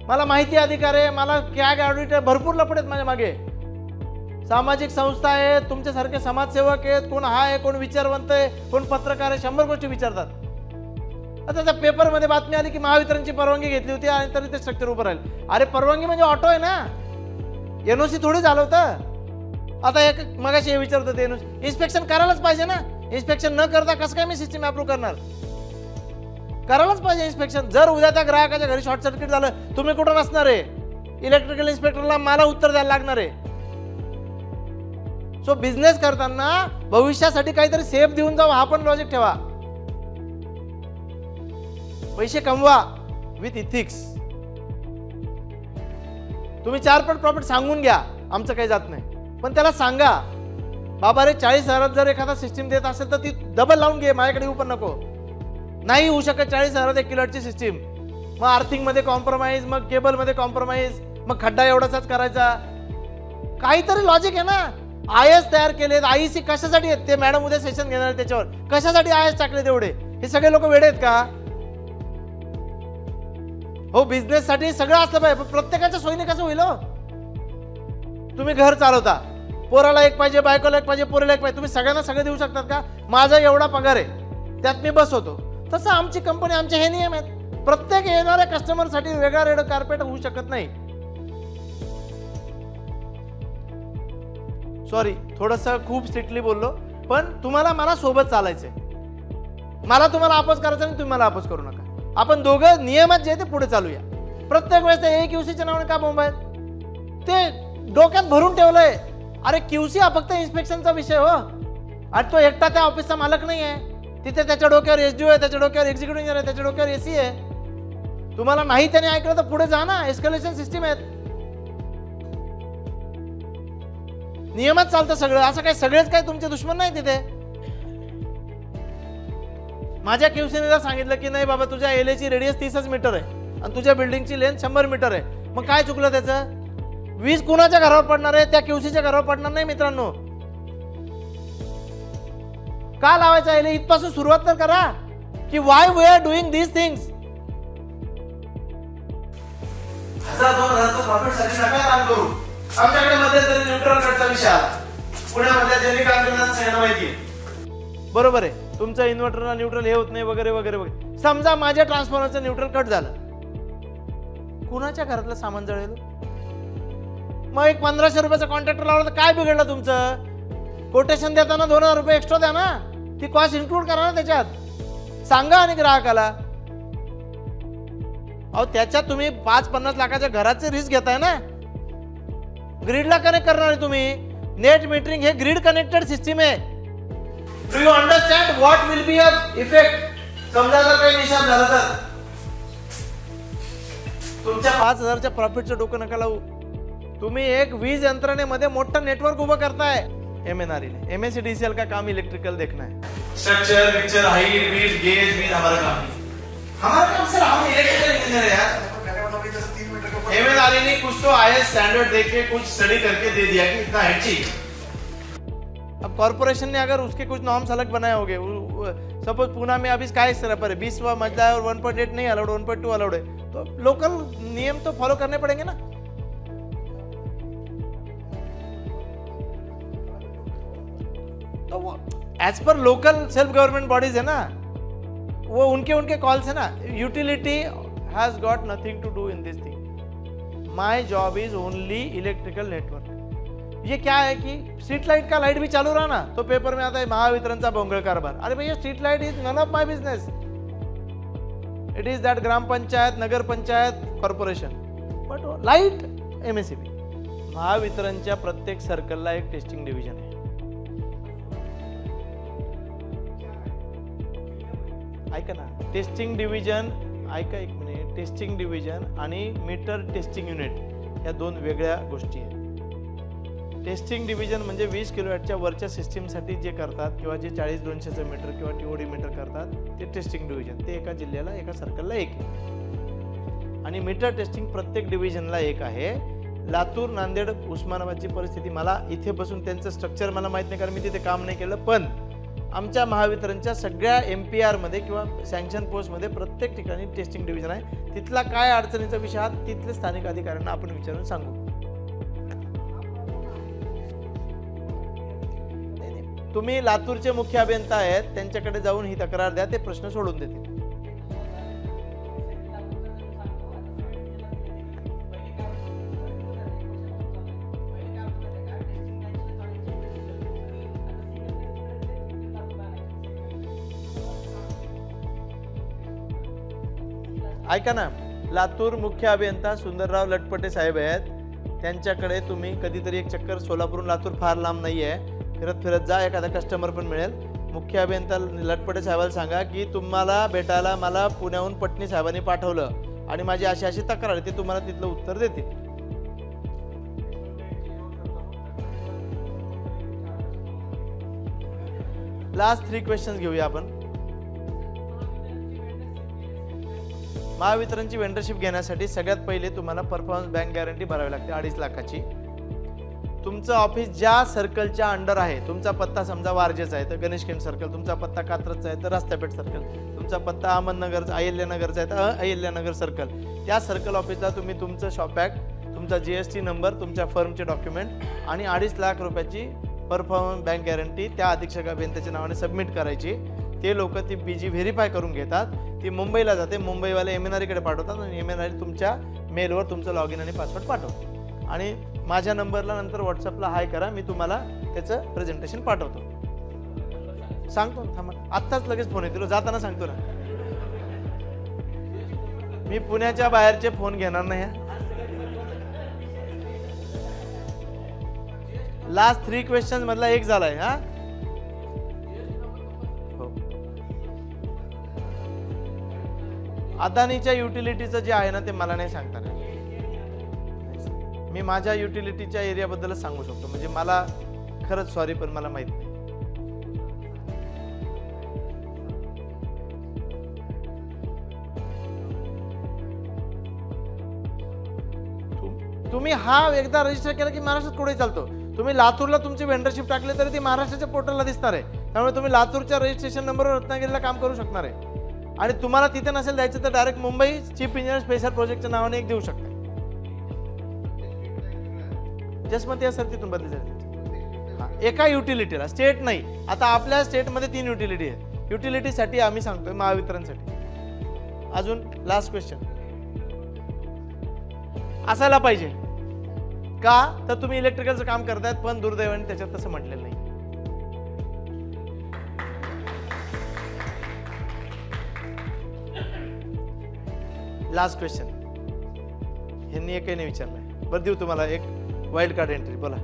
मला माहिती अधिकार आहे, मला कॅग ऑडिट आहे, भरपूर लफडे आहेत माझ्या मागे. सामाजिक संस्था आहेत, तुमच्यासारखे समाजसेवक आहेत, कोण हा आहे, कोण विचारवंत आहे, कोण पत्रकार आहे, 100 गोष्टी विचारतात. आता त्या पेपरमध्ये बातमी आली की महावितरणची परवानगी घेतली होती आणि तरी ते स्ट्रक्चर उभं राहील. अरे परवानगी म्हणजे ऑटो आहे ना, NOC थोडी झालं होतं. आता एक मगाशी हे विचारत होते, इन्स्पेक्शन करायलाच पाहिजे ना. इन्स्पेक्शन न करता कसं काय मी सिस्टीम अप्रूव्ह करणार. करायलाच पाहिजे इन्स्पेक्शन. जर उद्या त्या ग्राहकाच्या घरी शॉर्ट सर्किट झालं, तुम्ही कुठं नसणार आहे. इलेक्ट्रिकल इन्स्पेक्टरला मला उत्तर द्यायला लागणार आहे. सो बिझनेस करताना भविष्यासाठी काहीतरी सेफ देऊन जाऊ, हा पण लॉजिक ठेवा. पैसे कमवा विथ इथिक्स. तुम्ही 4 पट प्रॉफिट सांगून घ्या, आमचं काही जात नाही. पण त्याला सांगा, बाबा रे 40,000 जर एखादा सिस्टीम देत असेल तर ती डबल लावून घे, माझ्याकडे येऊ पण नको. नाही होऊ शकत 40,000 1 किलोवॅटची सिस्टीम. मग आर्थिंग मध्ये कॉम्प्रोमाइज, मग केबल मध्ये कॉम्प्रोमाइज, मग खड्डा एवढाच करायचा. काहीतरी लॉजिक आहे ना. IS तयार केलेत, IEC कशासाठी आहेत ते मॅडम उद्या सेशन घेणार आहे त्याच्यावर. कशासाठी IS टाकले तेवढे. हे सगळे लोक वेडे आहेत का. हो, बिझनेस साठी सगळं असलं पाहिजे, पण प्रत्येकाच्या सोयीने कसं होईल. तुम्ही घर चालवता, पोराला एक पाहिजे, बायकोला एक पाहिजे, पोरीला एक पाहिजे. तुम्ही सगळ्यांना सगळं देऊ शकतात का. माझा एवढा पगार आहे, त्यात मी बसवतो. तसं आमची कंपनी, आमचे हे नियम आहेत. प्रत्येक येणाऱ्या कस्टमर साठी वेगळा रेड कार्पेट होऊ शकत नाही. सॉरी, थोडंसं खूप स्ट्रिक्टली बोललो, पण तुम्हाला मला सोबत चालायचंय. मला तुम्हाला अपोज करायचं आणि तुम्ही मला अपोज करू नका. आपण दोघं नियमात जे ते पुढे चालूया. प्रत्येक वेळेस AQCच्या नावाने का बोंब आहेत ते डोक्यात भरून ठेवलंय. अरे QC हा फक्त इन्स्पेक्शनचा विषय. हो, आणि तो एकटा त्या ऑफिसचा मालक नाही आहे. तिथे त्याच्या डोक्यावर एसडीओ आहे, त्याच्या डोक्यावर एक्झिक्युटिव्ह इंजिनियर आहे, त्याच्या डोक्यावर एसी आहे. तुम्हाला नाही त्याने ऐकलं तर पुढे जा ना, एस्केलेशन सिस्टीम आहेत, नियमात चालतं सगळं. असं काय सगळेच काय तुमचे दुश्मन नाही तिथे. माझ्या क्यूसीनीला सांगितलं की नाही बाबा तुझ्या एलएची रेडियस 30 मीटर आहे आणि तुझ्या बिल्डिंगची लेंथ 100 मीटर आहे. मग काय चुकलं त्याचं? वीज कुणाच्या घरावर पडणार आहे? त्या क्यूसीच्या घरावर पडणार नाही मित्रांनो. का लावायचं आहे? इथपासून सुरुवात तर करा की why we are doing these things. 1000-2000 profit साठी नका काम करू. आमच्याकडे मध्यंतरी न्यूट्रल कटचा विषय आला पुण्यामध्ये, ज्यांनी काम करण्याचं सगळ्यांना माहिती आहे. बरोबर आहे, तुमचं इन्व्हर्टरला न्यूट्रल हे होत नाही वगैरे वगैरे वगैरे. समजा माझ्या ट्रान्सफॉर्मरचं न्यूट्रल कट झालं, कुणाच्या घरातलं सामान जळेल? मग एक 1500 रुपयाचा कॉन्ट्रॅक्टर लावला तर काय बिघडलं तुमचं? कोटेशन देताना 2000 रुपये एक्स्ट्रा द्या ना, ती कॉस्ट इन्क्लूड करा ना त्याच्यात, सांगा आणि ग्राहकाला. अहो त्याच्यात तुम्ही 5-50 लाखाच्या घराचे रिस्क घेताय ना. ग्रीडला कनेक्ट करणार आहे तुम्ही. नेट मीटरिंग हे ग्रीड कनेक्टेड सिस्टीम आहे. Do you understand what will be a effect? समजा जर काही निशाण झालं तर तुमच्या 5000च्या प्रॉफिटचं डोकं नका लावू. तुम्ही एक वीज यंत्रणेमध्ये मोठं नेटवर्क उभं करताय. एमएनआरई ने एमएससीडीसीएल का काम इलेक्ट्रिकल देखना है. Structure, picture, height, width, gauge, mean हमारा काम नहीं. हमारा काम सर, हम इलेक्ट्रिकल इंजीनियर है यार. एमएनआरई ने कुछ तो आईएस स्टैंडर्ड देख के कुछ स्टडी करके दे दिया कि इतना हाइट चाहिए. अब कॉर्पोरेशन ने अगर उसके कुछ नॉर्म्स अलग बनाए होंगे, सपोज पुणे में अभी स्काई स्तर पर है 20वां मजला है और 1.8 नहीं अलाउड, 1.2 अलाउड है, तो लोकल नियम तो फॉलो करने पड़ेंगे ना. तो वो as per local self government bodies है ना, वो उनके कॉल्स है ना. Utility has got nothing to do in this thing. My job is only electrical network. ये क्या है कि स्ट्रीट लाइट का लाइट भी चालू रहा ना तो पेपर में आता है महावितरणचा भोंगळ कारभार. अरे भैया, street light is none of my business. It is that gram panchayat, nagar panchayat, corporation. But light MSCB. महावितरणच्या प्रत्येक सर्कलला एक टेस्टिंग डिव्हिजन आहे. ऐका ना, टेस्टिंग डिव्हिजन, ऐका एक मिनिट. टेस्टिंग डिव्हिजन आणि मीटर टेस्टिंग युनिट या दोन वेगळ्या गोष्टी आहेत. टेस्टिंग डिव्हिजन म्हणजे 20 किलोवॅटच्या वरच्या सिस्टीमसाठी जे करतात किंवा जे 40-200 मीटर किंवा टीओडी मीटर करतात ते टेस्टिंग डिव्हिजन. ते एका जिल्ह्याला, एका सर्कलला एक आहे. आणि मीटर टेस्टिंग प्रत्येक डिव्हिजनला एक आहे. लातूर, नांदेड, उस्मानाबादची परिस्थिती मला इथे बसून त्यांचं स्ट्रक्चर मला माहीत नाही, कारण मी तिथे काम नाही केलं. पण आमच्या महावितरणच्या सगळ्या MPR मध्ये किंवा सँक्शन पोस्टमध्ये प्रत्येक ठिकाणी टेस्टिंग डिव्हिजन आहे. तिथला काय अडचणीचा विषय हा तिथले स्थानिक अधिकाऱ्यांना आपण विचारून सांगू. तुम्ही लातूरचे मुख्य अभियंता आहेत, त्यांच्याकडे जाऊन ही तक्रार द्या, ते प्रश्न सोडून देतील. ऐका ना, लातूर मुख्य अभियंता सुंदरराव लटपटे साहेब आहेत, त्यांच्याकडे तुम्ही कधीतरी एक चक्कर, सोलापूरहून लातूर फार लांब नाही आहे, फिरत फिरत जा, एखादा कस्टमर पण मिळेल. मुख्य अभियंता लटपटे साहेबाला सांगा की तुम्हाला भेटायला मला पुण्याहून पटणी साहेबांनी पाठवलं आणि माझी अशी अशी तक्रार आहे, ते तुम्हाला तिथलं उत्तर देतील. लास्ट 3 क्वेश्चन्स घेऊया आपण. महावितरणची वेंडरशिप घेण्यासाठी सगळ्यात पहिले तुम्हाला परफॉर्मन्स बँक गॅरंटी भरावी लागते 2.5 लाखाची. तुमचं ऑफिस ज्या सर्कलच्या अंडर आहे, तुमचा पत्ता समजा वारजेचा आहे तर गणेश केंट सर्कल, तुमचा पत्ता कात्रजचा आहे तर रस्त्यापेठ सर्कल, तुमचा पत्ता अहमदनगर, अहिल्यानगरचा आहे तर अहिल्यानगर सर्कल, त्या सर्कल ऑफिसला तुम्ही तुमचं शॉप ॲक्ट, तुमचा GST नंबर, तुमच्या फर्मचे डॉक्युमेंट आणि 2.5 लाख रुपयाची परफॉर्मन्स बँक गॅरंटी त्या अधीक्षक अभियंत्याच्या नावाने सबमिट करायची. ते लोक ती BG व्हेरीफाय करून घेतात, ती मुंबईला जाते, मुंबईवाले MNRE कडे पाठवतात आणि MNRE तुमच्या मेलवर तुमचं लॉग इन आणि पासवर्ड पाठवतो. आणि माझ्या नंबरला नंतर व्हॉट्सअपला हाय करा, मी तुम्हाला त्याचं प्रेझेंटेशन पाठवतो. सांगतो ना, थांबा, आत्ताच लगेच फोन येतील, जाताना सांगतो ना. मी पुण्याच्या बाहेरचे फोन घेणार नाही. लास्ट 3 क्वेश्चन मधला एक झालाय. हा, अदानीच्या युटिलिटीचं जे आहे ना ते मला नाही सांगता येणार. मी माझ्या युटिलिटीच्या एरियाबद्दलच सांगू शकतो. म्हणजे मला खरंच सॉरी पण मला माहित नाही. तुम्ही हा एकदा रजिस्टर केला की महाराष्ट्रात कुठे चालतो. तुम्ही लातूरला तुमची वेंडरशिप टाकले तरी ती महाराष्ट्राच्या पोर्टलला दिसणार आहे. त्यामुळे तुम्ही लातूरच्या रजिस्ट्रेशन नंबरवर रत्नागिरीला काम करू शकणार आहे. आणि तुम्हाला तिथे नसेल द्यायचं तर direct Mumbai chief engineer special प्रोजेक्टच्या नावाने एक देऊ शकता. जसमती सर तिथून बदली झाली एका युटिलिटीला, स्टेट नाही. आता आपल्या स्टेटमध्ये 3 युटिलिटी आहे. युटिलिटीसाठी आम्ही सांगतोय महावितरणसाठी. अजून लास्ट क्वेश्चन असायला पाहिजे का तर तुम्ही इलेक्ट्रिकलचं काम करतायत पण दुर्दैवाने त्याच्यात तसं म्हटलेलं नाही. लास्ट क्वेश्चन यांनी एकही नाही विचारलंय. बरं देऊ तुम्हाला एक वाईल्ड कार्ड एंट्री. बोला.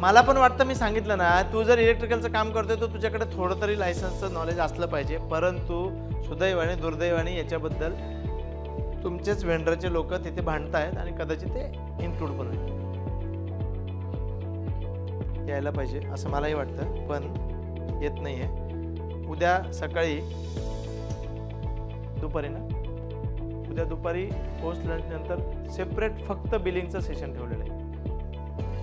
मला पण वाटतं मी सांगितलं ना, तू जर इलेक्ट्रिकलचं काम करतोय तर तुझ्याकडे थोडं तरी लायसन्सचं नॉलेज असलं पाहिजे. परंतु सुदैवाने दुर्दैवाने याच्याबद्दल तुमचेच वेंडरचे लोक तिथे भांडतायत आणि कदाचित ते इन्क्लूड पण होईल. यायला पाहिजे असं मलाही वाटतं पण येत नाहीये. उद्या सकाळी दुपारी ना, उद्या दुपारी पोस्ट लंच नंतर सेपरेट फक्त बिलिंगचं सेशन ठेवलेलं आहे.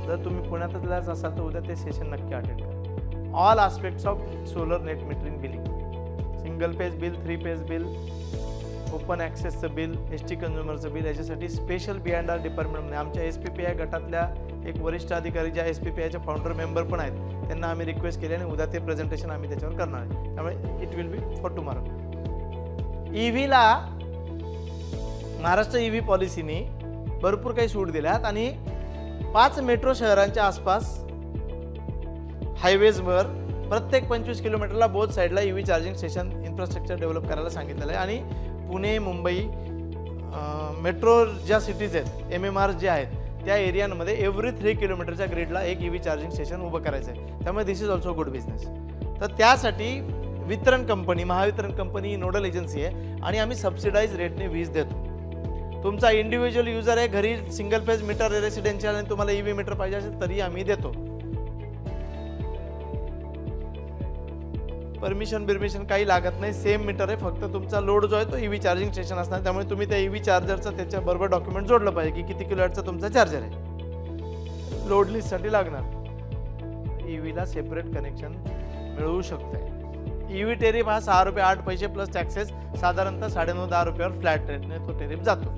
जर तुम्ही पुण्यातच असाल तर उद्या ते सेशन नक्की अटेंड करा. All aspects of solar net metering billing, single page bill, 3 page bill, open ॲक्सेसचं बिल, एस टी कन्झ्युमरचं बिल, याच्यासाठी स्पेशल B&R डिपार्टमेंटमध्ये आमच्या SPPI गटातल्या एक वरिष्ठ अधिकारी ज्या SPPIच्या फाउंडर मेंबर पण आहेत त्यांना आम्ही रिक्वेस्ट केली आणि उद्या ते प्रेझेंटेशन आम्ही त्याच्यावर करणार आहे. त्यामुळे it will be for tomorrow. EVला महाराष्ट्र EV पॉलिसीनी भरपूर काही सूट दिल्यात आणि 5 मेट्रो शहरांच्या आसपास हायवेजवर प्रत्येक 25 किलोमीटरला बोथ साईडला EV charging station infrastructure develop करायला सांगितलेलं आहे. आणि पुणे, मुंबई, मेट्रो ज्या सिटीज आहेत, MMR जे आहेत त्या एरियांमध्ये एव्हरी 3 किलोमीटरच्या ग्रीडला एक EV चार्जिंग स्टेशन उभं करायचं आहे. त्यामुळे दिस इज ऑल्सो गुड बिझनेस. तर त्यासाठी वितरण company, Mahavitaran company nodal agency आहे आणि आम्ही सबसिडाइज रेटने वीज देतो. तुमचा इंडिव्हिज्युअल युजर आहे, घरी सिंगल फेज मीटर रेसिडेन्शियल आणि तुम्हाला EV मीटर पाहिजे असेल तरी आम्ही देतो. परमिशन काही लागत नाही. सेम मीटर आहे, फक्त तुमचा लोड जो आहे तो EV चार्जिंग स्टेशन असणार. त्यामुळे तुम्ही त्या EV चार्जरचं त्याच्याबरोबर डॉक्युमेंट जोडलं पाहिजे की किती किलोवॅटचा तुमचा चार्जर आहे. लोड लिस्टसाठी लागणार. EVला सेपरेट कनेक्शन मिळवू शकते. EV टेरिफ हा 6 रुपये 8 पैसे प्लस टॅक्सेस साधारणतः 9.5-10 रुपयावर फ्लॅट रेटने तो टेरिफ जातो.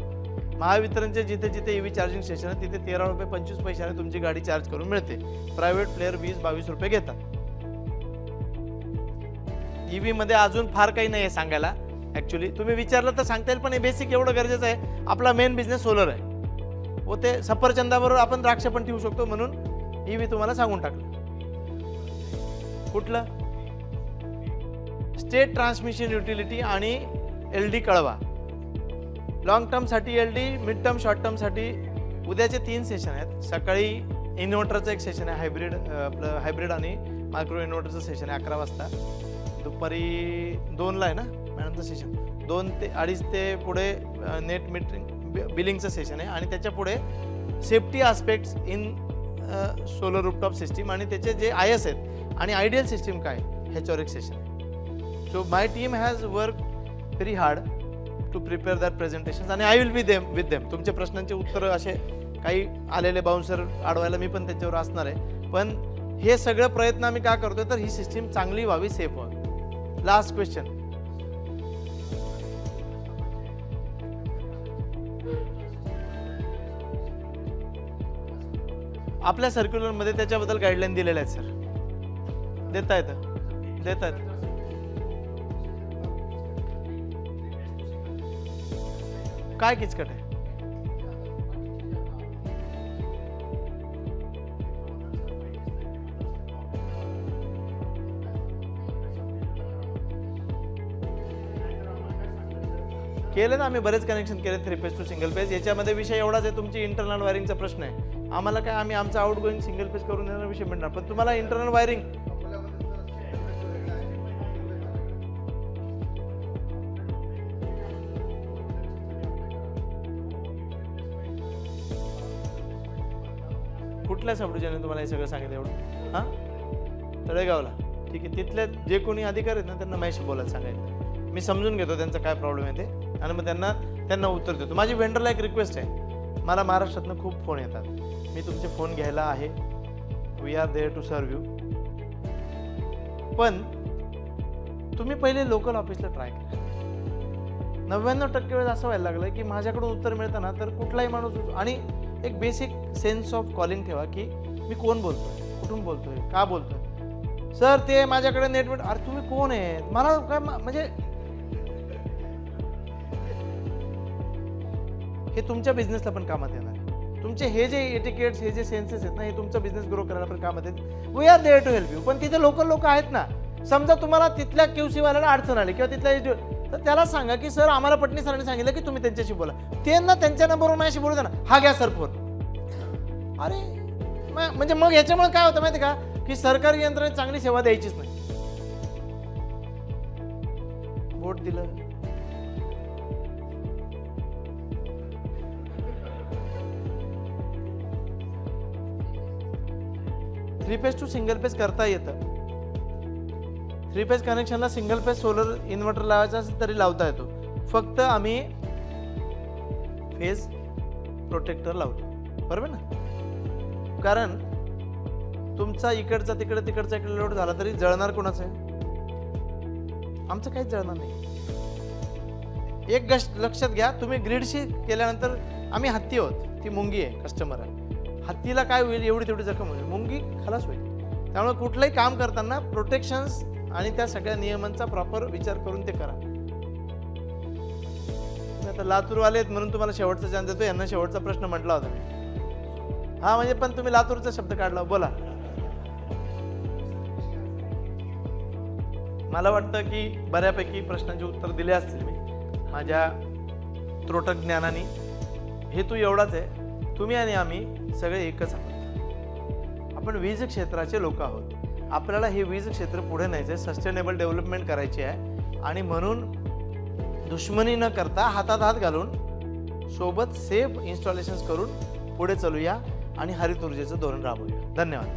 महावितरणचे जिथे जिथे EV चार्जिंग स्टेशन आहे तिथे 13 रुपये 25 पैशाने तुमची गाडी चार्ज करून मिळते. प्रायव्हेट प्लेअर 20-22 रुपये घेतात. EV मध्ये अजून फार काही नाही आहे सांगायला. ऍक्च्युली तुम्ही विचारलं तर सांगता येईल पण हे बेसिक एवढं गरजेचं आहे. आपला मेन बिझनेस सोलर आहे व ते सफरचंदाबरोबर आपण द्राक्ष पण ठेवू शकतो म्हणून EV तुम्हाला सांगून टाकलं. कुठलं? स्टेट ट्रान्समिशन युटिलिटी आणि LD कळवा. लॉंग टर्मसाठी LD, मिड टर्म शॉर्ट टर्मसाठी उद्याचे 3 सेशन आहेत. सकाळी इन्व्हर्टरचं एक सेशन आहे, हायब्रिड आणि मायक्रो इन्व्हर्टरचं सेशन आहे 11 वाजता. दुपारी 2ला आहे ना मॅडमचं सेशन. 2 ते 2:30 ते पुढे नेट मीटरिंग बिलिंगचं सेशन आहे आणि त्याच्या पुढे safety aspects in solar rooftop system आणि त्याचे जे IS आहेत आणि आयडियल सिस्टीम काय ह्याच्यावर एक सेशन आहे. So my team has worked very hard to prepare that presentations and I will be them with them. तुमच्या प्रश्नांचे उत्तर असे काही आलेले बाउन्सर अडवायला मी पण त्यांच्यावर असणार आहे. पण हे सगळं प्रयत्न आम्ही का करतोय तर ही सिस्टीम चांगली व्हावी, सेफ व्हावी. Last question. आपल्या सर्क्युलरमध्ये त्याच्याबद्दल गाईडलाईन दिलेल्या आहेत सर. देता येतं. काय किचकट आहे? केले ना आम्ही बरेच कनेक्शन केले 3 पेज टू सिंगल पेज. याच्यामध्ये विषय एवढाच आहे तुमची इंटरनल वायरिंगचा प्रश्न आहे. आम्हाला काय आम्ही आमचा आउट गोईंग सिंगल पेज करून देणार विषय मिळणार पण तुम्हाला इंटरनल वायरिंग कुठल्या सब डिव्हिजनने तुम्हाला हे सगळं सांगितलं एवढं? हां, तळेगावला. ठीक आहे, तिथले जे कोणी अधिकारी आहेत ना त्यांना माझ्याशी बोलायला सांगायचं. मी समजून घेतो त्यांचा काय प्रॉब्लेम आहे ते आणि मग त्यांना उत्तर देतो. माझी वेंडरला एक रिक्वेस्ट आहे, मला महाराष्ट्रातनं खूप फोन येतात, मी तुमचे फोन घ्यायला आहे, we are there to serve you, पण तुम्ही पहिले लोकल ऑफिसला ट्राय करा. 99% वेळेस असं व्हायला लागलं की माझ्याकडून उत्तर मिळतं ना तर कुठलाही माणूस आणि एक बेसिक सेन्स ऑफ कॉलिंग ठेवा की मी कोण बोलतोय, कुठून बोलतोय, का बोलतोय. सर ते माझ्याकडे नेटवर्क, अरे तुम्ही कोण आहे, मला काय म्हणजे हे तुमच्या बिझनेसला पण कामात येणार आहे. तुमचे हे जे एटिकेट्स, हे जे सेन्सेस आहेत ना, हे तुमचा बिझनेस ग्रो करायला पण कामात येतात. We are there to help you. पण तिथे लोकल लोक आहेत ना, समजा तुम्हाला तिथल्या QC वाल्याला अडचण आली किंवा तिथल्या तर त्याला सांगा की सर आम्हाला पटणी सरांनी सांगितलं की तुम्ही त्यांच्याशी बोला. त्यांना त्यांच्या नंबरवर माझ्याशी बोलू द्या ना, हा घ्या सर फोन. अरे म्हणजे मग ह्याच्यामुळे काय होतं माहिती का की सरकारी यंत्रणेत चांगली सेवा द्यायचीच नाही. बोट दिलं, three phase to single phase करता येतं. थ्री फेज कनेक्शनला सिंगल फेज सोलर इन्व्हर्टर लावायचा असेल तरी लावता येतो. फक्त आम्ही फेज प्रोटेक्टर लावतो, बरोबर ना. कारण तुमचा इकडचा तिकडचा इकडे लोड झाला तरी जळणार कोणाचं आहे? आमचं काहीच जळणार नाही. एक गोष्ट लक्षात घ्या, तुम्ही ग्रीडशी केल्यानंतर आम्ही हत्ती आहोत, ती मुंगी आहे, कस्टमर आहे. हत्तीला काय होईल, एवढी तेवढी जखम होईल, मुंगी खलास होईल. त्यामुळे कुठलंही काम करताना प्रोटेक्शन्स आणि त्या सगळ्या नियमांचा प्रॉपर विचार करून ते करा. आता लातूरवाले आहेत म्हणून तुम्हाला शेवटचा चान्स देतो. यांना शेवटचा प्रश्न म्हटला होता मी. हा म्हणजे पण तुम्ही लातूरचा शब्द काढला, बोला. मला वाटतं की बऱ्यापैकी प्रश्नांची उत्तर दिले असतील मी माझ्या त्रोटक ज्ञानाने. हेतू एवढाच आहे, तुम्ही आणि आम्ही सगळे एकच आहोत. आपण वीज क्षेत्राचे लोक आहोत. आपल्याला हे वीज क्षेत्र पुढे न्यायचं आहे, सस्टेनेबल डेव्हलपमेंट करायची आहे आणि म्हणून दुश्मनी न करता हातात हात घालून सोबत सेफ इन्स्टॉलेशन्स करून पुढे चालूया आणि हरित ऊर्जेचं धोरण राबवूया. धन्यवाद.